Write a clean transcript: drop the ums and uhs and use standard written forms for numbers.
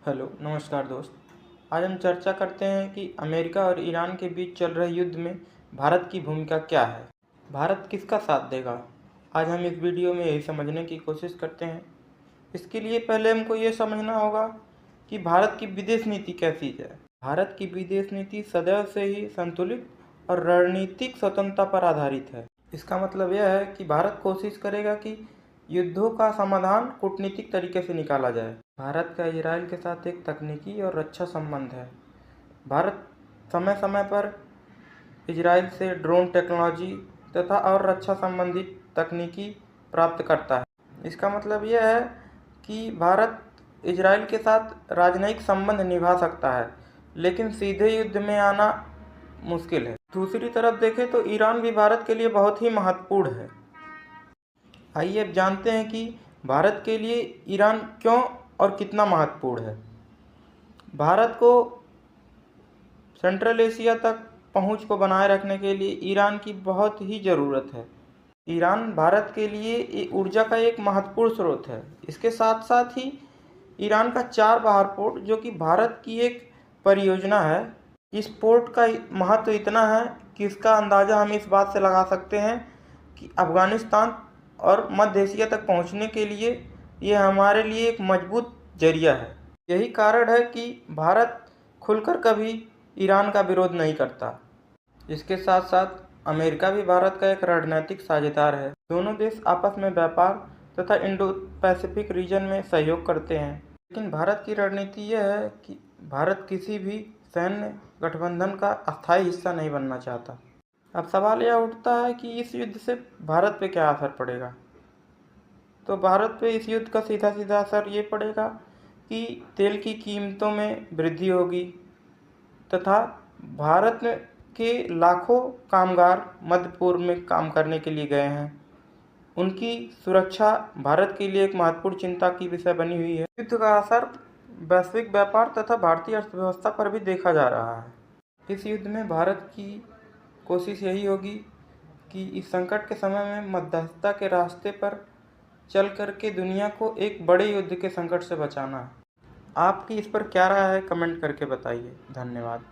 Hello नमस्कार दोस्त। आज हम चर्चा करते हैं कि अमेरिका और ईरान के बीच चल रहे युद्ध में भारत की भूमिका क्या है। भारत किसका साथ देगा, आज हम इस वीडियो में यही समझने की कोशिश करते हैं। इसके लिए पहले हमको ये समझना होगा कि भारत की विदेश नीति कैसी है। भारत की विदेश नीति सदैव से ही संतुलित और रणनीतिक स्वतंत्रता पर आधारित है। इसका मतलब यह है कि भारत कोशिश करेगा कि युद्धों का समाधान कूटनीतिक तरीके से निकाला जाए। भारत का इजराइल के साथ एक तकनीकी और रक्षा संबंध है। भारत समय समय पर इजराइल से ड्रोन टेक्नोलॉजी तथा और रक्षा संबंधी तकनीकी प्राप्त करता है। इसका मतलब यह है कि भारत इजराइल के साथ राजनयिक संबंध निभा सकता है, लेकिन सीधे युद्ध में आना मुश्किल है। दूसरी तरफ देखें तो ईरान भी भारत के लिए बहुत ही महत्वपूर्ण है। आइए अब जानते हैं कि भारत के लिए ईरान क्यों और कितना महत्वपूर्ण है। भारत को सेंट्रल एशिया तक पहुंच को बनाए रखने के लिए ईरान की बहुत ही ज़रूरत है। ईरान भारत के लिए ऊर्जा का एक महत्वपूर्ण स्रोत है। इसके साथ साथ ही ईरान का 4 बाहर पोर्ट, जो कि भारत की एक परियोजना है। इस पोर्ट का महत्व इतना है कि इसका अंदाज़ा हम इस बात से लगा सकते हैं कि अफ़गानिस्तान और मध्य एशिया तक पहुंचने के लिए यह हमारे लिए एक मजबूत जरिया है। यही कारण है कि भारत खुलकर कभी ईरान का विरोध नहीं करता। इसके साथ साथ अमेरिका भी भारत का एक रणनीतिक साझेदार है। दोनों देश आपस में व्यापार तथा इंडो पैसिफिक रीजन में सहयोग करते हैं। लेकिन भारत की रणनीति यह है कि भारत किसी भी सैन्य गठबंधन का अस्थायी हिस्सा नहीं बनना चाहता। अब सवाल यह उठता है कि इस युद्ध से भारत पे क्या असर पड़ेगा। तो भारत पे इस युद्ध का सीधा सीधा असर ये पड़ेगा कि तेल की कीमतों में वृद्धि होगी तथा भारत के लाखों कामगार मध्य पूर्व में काम करने के लिए गए हैं। उनकी सुरक्षा भारत के लिए एक महत्वपूर्ण चिंता की विषय बनी हुई है। युद्ध का असर वैश्विक व्यापार तथा भारतीय अर्थव्यवस्था पर भी देखा जा रहा है। इस युद्ध में भारत की कोशिश यही होगी कि इस संकट के समय में मध्यस्थता के रास्ते पर चल करके दुनिया को एक बड़े युद्ध के संकट से बचाना है। आपकी इस पर क्या राय है, कमेंट करके बताइए। धन्यवाद।